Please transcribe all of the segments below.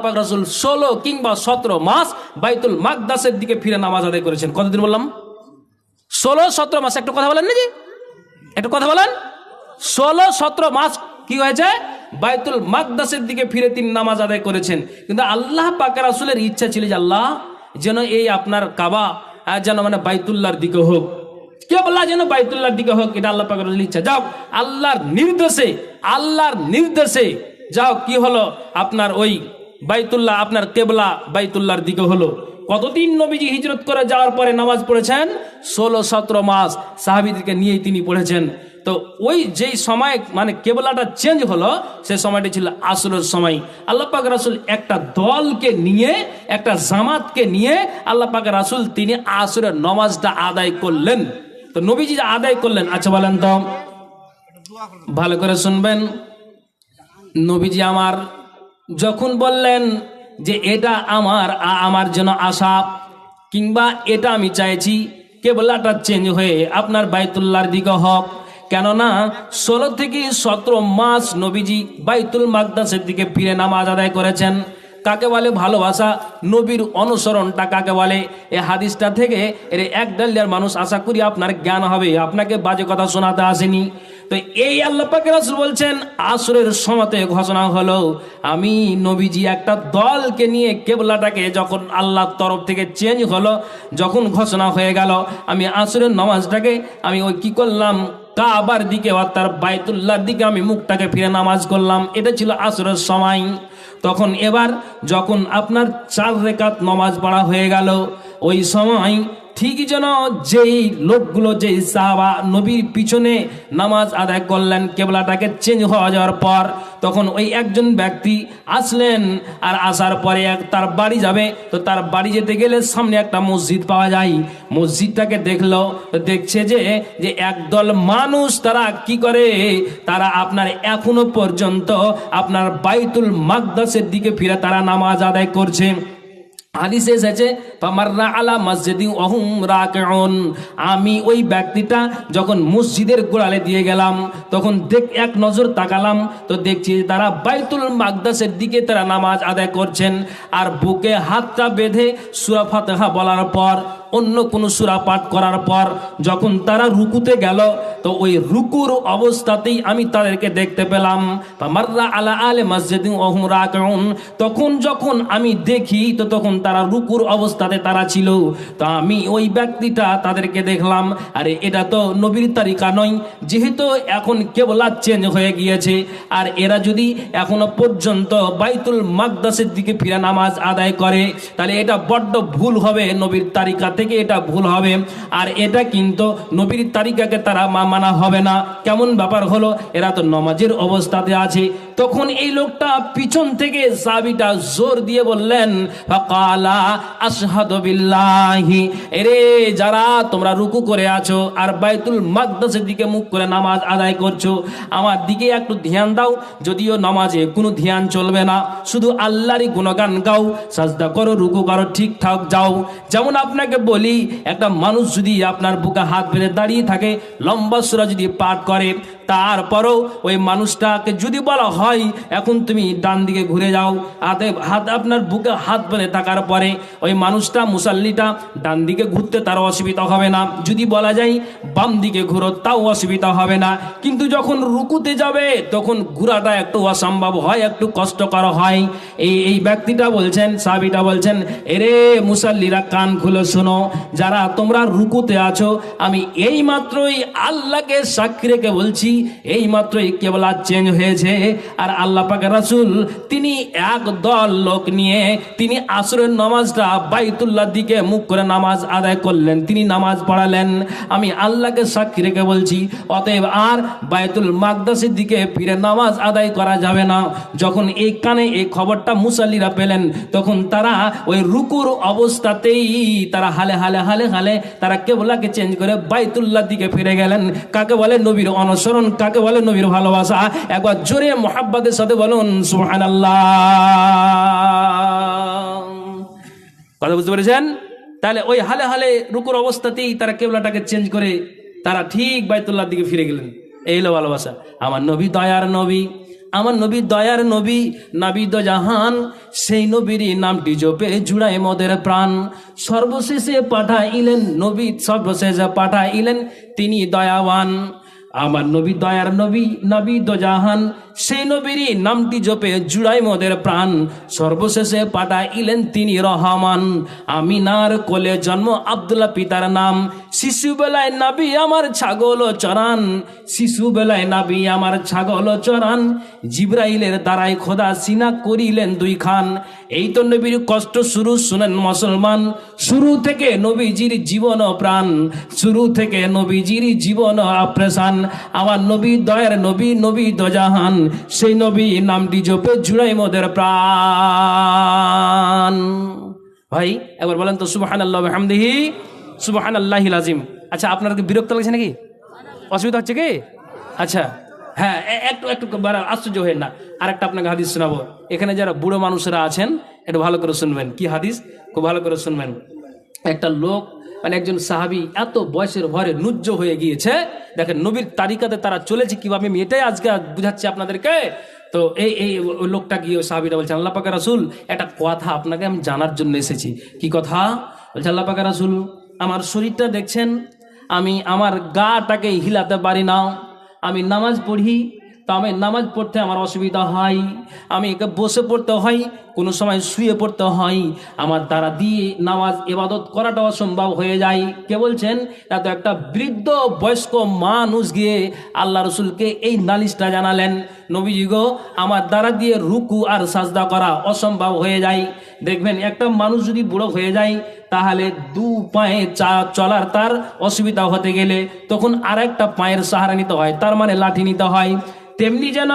পাক রাসূল 16 কিংবা 17 মাস বাইতুল মাকদাসের দিকে ফিরে নামাজ আদায় করেছেন। কতদিন বললাম? 16-17 মাস। একটা কথা বলেন না জি, একটা কথা বলেন। 16-17 মাস কি হয়েছে? বাইতুল মাকদাসের দিকে ফিরে তিনি নামাজ আদায় করেছেন। কিন্তু আল্লাহ পাক রাসূলের ইচ্ছা ছিল যে আল্লাহ যেন এই আপনার কাবা যেন মানে বাইতুল্লাহর দিকে হোক, কিবলা যেন বাইতুল্লাহর দিকে হোক, এটা আল্লাহ পাক রাসূলের ইচ্ছা। যাও আল্লাহর নির্দেশে যাও কি হলো আপনার ওই বাইতুল্লাহ আপনার কেবলা বাইতুল্লাহর দিকে হলো। কতদিন নবীজি হিজরত করে যাওয়ার পরে নামাজ পড়েছেন? 16-17 মাস সাহাবীদেরকে নিয়েই তিনি পড়েছেন। তো ওই যেই সময় মানে কেবলাটা চেঞ্জ হলো সে সময়টি ছিল আসরের সময়। আল্লাহ পাক রাসূল একটা দলকে নিয়ে একটা জামাতকে নিয়ে আল্লাহ পাক রাসূল তিনি আসরের নামাজটা আদায় করলেন। তো নবীজি আদায় করলেন, আচ্ছা বলেন তো ভালো করে শুনবেন। নবীজি আমার যখন বললেন যে এটা আমার জন্য আশা কিংবা এটা আমি চাইছি কেবলাটা চেঞ্জ হয়ে আপনার বাইতুল্লাহর দিকে হোক, কেননা 16-17 মাস নবীজি বাইতুল মাকদাসের দিকে ফিরে নামাজ আদায় করেছেন। কাকে বলে ভালোবাসা? নবীর অনুসরণটা কাকে বলে? এই হাদিসটা থেকে এর এক ডালিয়ার মানুষ আশা করি আপনার জ্ঞান হবে, আপনাকে বাজে কথা শোনাতে আসেনি। তো এই আল্লাহ পাকের রাসূল বলছেন আসরের সময়তে ঘোষণা হলো আমি নবীজি একটা দলকে নিয়ে কেবলাটাকে যখন আল্লাহর তরফ থেকে চেঞ্জ হলো, যখন ঘোষণা হয়ে গেল, আমি আসরের নামাজটাকে আমি ওই কি করলাম কাবার দিকে অর্থাৎ বাইতুল্লাহর দিকে আমি মুখটাকে ফিরে নামাজ করলাম। এটা ছিল আসরের সময়। তখন এবার যখন আপনার 4 রাকাত নামাজ পড়া হয়ে গেল, ওই সময় ঠিক যেন যেই লোকগুলো যেই সাহাবা নবীর পিছনে নামাজ আদায় করলেন কেবলাটাকে চেঞ্জ হওয়া যাওয়ার পর, তখন ওই একজন ব্যক্তি আসলেন। আর আসার পরে তার বাড়ি যাবে, তো তার বাড়ি যেতে গেলে সামনে একটা মসজিদ পাওয়া যায়। মসজিদটাকে দেখলো, তো দেখছে যে একদল মানুষ তারা কি করে, তারা আপনার এখনো পর্যন্ত আপনার বাইতুল মাকদাসের দিকে ফিরে তারা নামাজ আদায় করছে। হাদিসে এসেছে ফামাররা আলা মসজিদিন ওয়া হুম রাকিউন, আমি ওই ব্যক্তিটা যখন মসজিদের গোড়ালে দিয়ে গেলাম তখন এক নজর তাকালাম, তো দেখছি তারা বাইতুল মাকদাসের দিকে তারা নামাজ আদায় করছেন। আর বুকে হাতটা বেঁধে সূরা ফাতিহা বলার পর অন্য কোন সূরা পাঠ করার পর যখন তারা রুকুতে গেল, তো ওই রুকুর অবস্থাতেই আমি তাদেরকে দেখতে পেলাম। ফামাররা আলা আলে মসজিদিন ওয়া হুম রাকিউন, তখন যখন আমি দেখি তো তখন তারা রুকুর অবস্থাতে তারা ছিল। তো আমি ওই ব্যক্তিটা তাদেরকে দেখলাম, আরে এটা তো নবীর তরিকা নয়, যেহেতু এখন কেবলা চেঞ্জ হয়ে গিয়েছে আর এরা যদি এখনো পর্যন্ত বাইতুল মাকদাসের দিকে ফিরে নামাজ আদায় করে তাহলে এটা বড্ড ভুল হবে, নবীর তরিকা থেকে এটা ভুল হবে। আর এটা কিন্তু নবীর তরিকাকে তারা মানা হবে না। কেমন ব্যাপার হলো, এরা তো নামাজের অবস্থাতে আছে। তখন এই লোকটা পিছন থেকে সাহাবীটা জোর দিয়ে বললেন ফাকালা আশহাদু বিল্লাহি, এরে যারা তোমরা রুকু করে আছো আর বাইতুল মাকদাসের দিকে মুখ করে নামাজ আদায় করছো, আমার দিকে একটু ধ্যান দাও। যদিও নামাজে কোনো ধ্যান চলবে না, শুধু আল্লাহরই গুণগান গাও, সাজদা করো, রুকু করো, ঠিকঠাক যাও। যেমন আপনাকে বলি, একটা মানুষ যদি আপনার বুকে হাত বেঁধে দাঁড়িয়ে থাকে, লম্বা সূরা যদি পাঠ করে, তারপরও ওই মানুষটাকে যদি বলা হয় এখন তুমি ডান দিকে ঘুরে যাও, হাত আপনার বুকে হাত বেঁধে থাকার পরে ওই মানুষটা মুসাল্লিটা ডান দিকে ঘুরতে তার অসুবিধা হবে না। যদি বলা যায় বাম দিকে ঘুরো, তাও অসুবিধা হবে না। কিন্তু যখন রুকুতে যাবে তখন ঘোরাটা একটু অসম্ভব হয়, একটু কষ্টকর হয়। এই ব্যক্তিটা বলছেন, সাহাবীটা বলছেন, এরে মুসাল্লিরা কান খুলে শোনো, যারা তোমরা রুকুতে আছো, আমি এই মাত্রই আল্লাহকে সাক্ষী রেখে বলছি এই মাত্রই কেবলা চেঞ্জ হয়েছে। আর আল্লাহ পাকের রাসূল তিনি এক দল লোক নিয়ে তিনি আসরের নামাজটা বাইতুল্লাহর দিকে মুখ করে নামাজ আদায় করলেন, তিনি নামাজ পড়ালেন। আমি আল্লাহকে সাক্ষী রেখে বলছি, অতএব আর বাইতুল মাকদাসের দিকে ফিরে নামাজ আদায় করা যাবে না। যখন এই কানে এই খবরটা মুসাল্লিরা পেলেন, তখন তারা ওই রুকুর অবস্থাতেই তারা হালে হালে হালে হালে তারা কেবলাকে চেঞ্জ করে বাইতুল্লাহর দিকে ফিরে গেলেন। কাকে বলে নবীর অনুসরণ, কাকে বলে নবীর ভালোবাসা? একবার জোরে মুহাব্বতের সাথে বলুন সুবহানাল্লাহ। কথা বুঝতে পেরেছেন? তাহলে ওই হালে হালে রুকুর অবস্থাতেই তারা কেবলাটাকে চেঞ্জ করে তারা ঠিক বাইতুল্লাহর দিকে ফিরে গেলেন। এই হলো ভালোবাসা। আমার নবী দয়ার নবী, আমার নবী দয়ার নবী, নাবি দো জাহান, সেই নবীরই নামটি জপে জুড়ায় মোদের প্রাণ। সর্বশেষে পাঠাইলেন নবী, সর্বশেষে পাঠাইলেন তিনি দয়াবান। আমার নবী দয়ার নবী, নাবি দো জাহান, সেই নবীরই নামটি জপে জুড়াই মোদের প্রাণ। সর্বশেষে পাঠাইলেন তিনি রহমান। আমিনার কোলে জন্ম আব্দুল্লাহ পিতার নাম। শিশুবেলায় নাবি আমার ছাগল চরান, শিশুবেলায় নাবি আমার ছাগল চরান। জিব্রাইলের দ্বারাই খোদা সিনা করিলেন দুই খান। এই তো নবীর কষ্ট শুরু, শুনেন মুসলমান। শুরু থেকে নবীজির জীবন প্রাণ, শুরু থেকে নবীজির জীবন অপ্রেশান। আমার নবী দয়ার নবী, নবী দোজাহান, সেই নবী নামটি জপে জুড়াই মোদের প্রাণ। ভাই একবার বলেন তো সুবহানাল্লাহ ওয়া বিহামদিহি সুবহানাল্লাহিল আযীম। আচ্ছা, আপনার কি বিরক্ত লাগছে নাকি? অসুবিধা হচ্ছে কি? আচ্ছা, হ্যাঁ, একটু একটু আশ্চর্য হয়ে না। আরেকটা আপনাকে হাদিস শোনাবো। এখানে যারা বুড়ো মানুষরা আছেন একটু ভালো করে শুনবেন। কি হাদিস? খুব ভালো করে শুনবেন। একটা লোক, মানে একজন সাহাবী, এত বয়সের ভরে নুজ্জ হয়ে গিয়েছে। দেখেন নবীর তারিকাতে তারা চলেছে কিভাবে, আমি এটাই আজকে বুঝাচ্ছি আপনাদেরকে। তো এই লোকটা গিয়ে সাহাবীরা বলছে, আল্লাহ পাকের রাসূল, একটা কথা আপনাকে আমি জানার জন্য এসেছি। কি কথা? বলছে, আল্লাহ পাকের রাসূল, আমার শরীরটা দেখছেন, আমি আমার গাটাকে হিলাতে পারি না। আমি নামাজ পড়ি, তা আমি নামাজ পড়তে আমার অসুবিধা হয়। আমি একে বসে পড়তে হয়, কোনো সময় শুয়ে পড়তে হয়। আমার দ্বারা দিয়ে নামাজ ইবাদত করাটা অসম্ভব হয়ে যায়। কে বলছেন? এত একটা বৃদ্ধ বয়স্ক মানুষ গিয়ে আল্লাহ রসুলকে এই নালিশটা জানালেন, নবীজি গো, আমার দ্বারা দিয়ে রুকু আর সাজদা করা অসম্ভব হয়ে যায়। দেখবেন একটা মানুষ যদি বুড়ো হয়ে যায়, তাহলে দু পায়ে চলার তার অসুবিধা হতে গেলে তখন আর একটা পায়ের সাহারা নিতে হয়, তার মানে লাঠি নিতে হয়। তেমনি যেন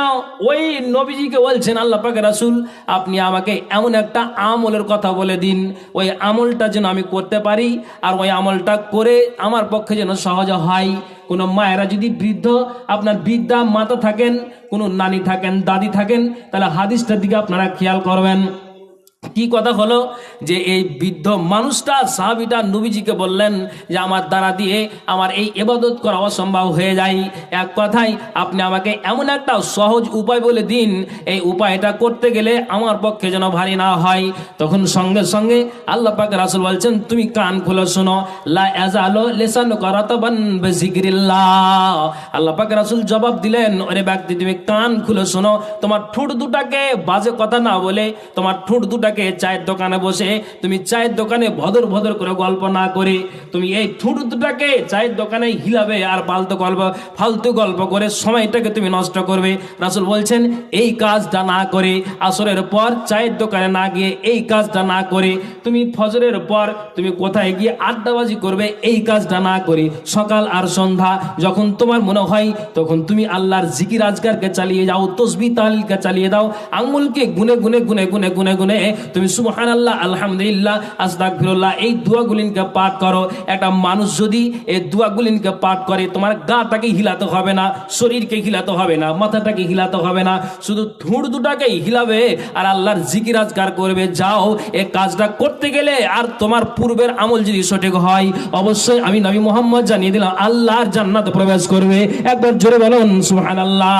ওই নবীজিকে বলছেন, আল্লাহ পাকের রাসূল, আপনি আমাকে এমন একটা আমলের কথা বলে দিন, ওই আমলটা যেন আমি করতে পারি, আর ওই আমলটা করে আমার পক্ষে যেন সহজ হয়। কোনো মায়েরা যদি বৃদ্ধ, আপনার বৃদ্ধা মাতা থাকেন, কোনো নানি থাকেন, দাদি থাকেন, তাহলে হাদিসটার দিকে আপনারা খেয়াল করবেন। কি কথা হলো যে এই বৃদ্ধ মানুষটা, সাহাবীটা নবীজিকে বললেন যে আমার দ্বারা দিয়ে আমার এই ইবাদত করা অসম্ভব হয়ে যায়। এক কথায় আপনি আমাকে এমন একটা সহজ উপায় বলে দিন, এই উপায়টা করতে গেলে আমার পক্ষে যেন ভারী না হয়। তখন সঙ্গে সঙ্গে আল্লাহ পাক রাসূল বলছেন, তুমি কান খুলে শোনো, লা ইয়াজালু লিসানুকা রাতাবান বিযিকরিল্লাহ। আল্লাহ পাক রাসূল জবাব দিলেন, ওরে ব্যক্তি, তুমি কান খুলে শোনো, তোমার ঠোঁট দুটাকে বাজে কথা না বলে, তোমার ঠোঁট দুটাকে চায়ের দোকানে বসে, তুমি চায়ের দোকানে ভদর ভদর করে গল্প না করে, তুমি এই ঠোঁট দুটাকে চায়ের দোকানে হিলাবে আর ফালতু গল্প করে সময়টাকে তুমি নষ্ট করবে। রাসূল বলছেন, এই কাজটা না করে, আসরের পর চায়ের দোকানে না গিয়ে, এই কাজটা না করে, তুমি ফজরের পর তুমি কোথায় গিয়ে আড্ডাবাজি করবে, এই কাজটা না করে, সকাল আর সন্ধ্যা যখন তোমার মনে হয় তখন তুমি আল্লাহর জিকির আজকারকে চালিয়ে যাও, তসবিহ তাহলিলকে চালিয়ে দাও, আঙ্গুলকে গুনে গুনে গুনে গুনে গুনে গুনে তুমি সুবহানাল্লাহ, আলহামদুলিল্লাহ, আস্তাগফিরুল্লাহ, এই দোয়াগুলিনকে পাঠ করো। একটা মানুষ যদি এই দোয়াগুলিনকে পাঠ করে, তোমার গাটাকে হিলাতে হবে না, শরীরকে হিলাতে হবে না, মাথাটাকে হিলাতে হবে না, শুধু ঠোঁট দুটাকেই হিলাবে আর আল্লাহর জিকির আজকার করবে। যাও, এই কাজটা করতে গেলে আর তোমার পূর্বের আমল যদি সঠিক হয়, অবশ্যই আমি নবী মুহাম্মদ জানিয়ে দিলাম, আল্লাহর জান্নাতে প্রবেশ করবে। একবার জোরে বলুন সুবহানাল্লাহ।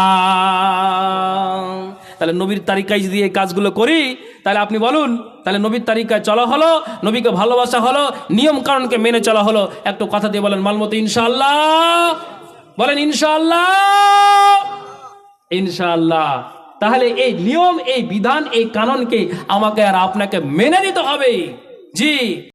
তাহলে নবীর তারিকায় যদি এই কাজগুলো করি, তাহলে আপনি বলুন, তাহলে নবীর তারিকায় চলা হলো, নবীকে ভালোবাসা হলো, নিয়ম কানুনকে মেনে চলা হলো। একটু কথা দিয়ে বলেন মালমতো ইনশাআল্লাহ, বলেন ইনশাআল্লাহ, ইনশাআল্লাহ। তাহলে এই নিয়ম, এই বিধান, এই কানুনকে আমাকে আর আপনাকে মেনে নিতে হবে। জি।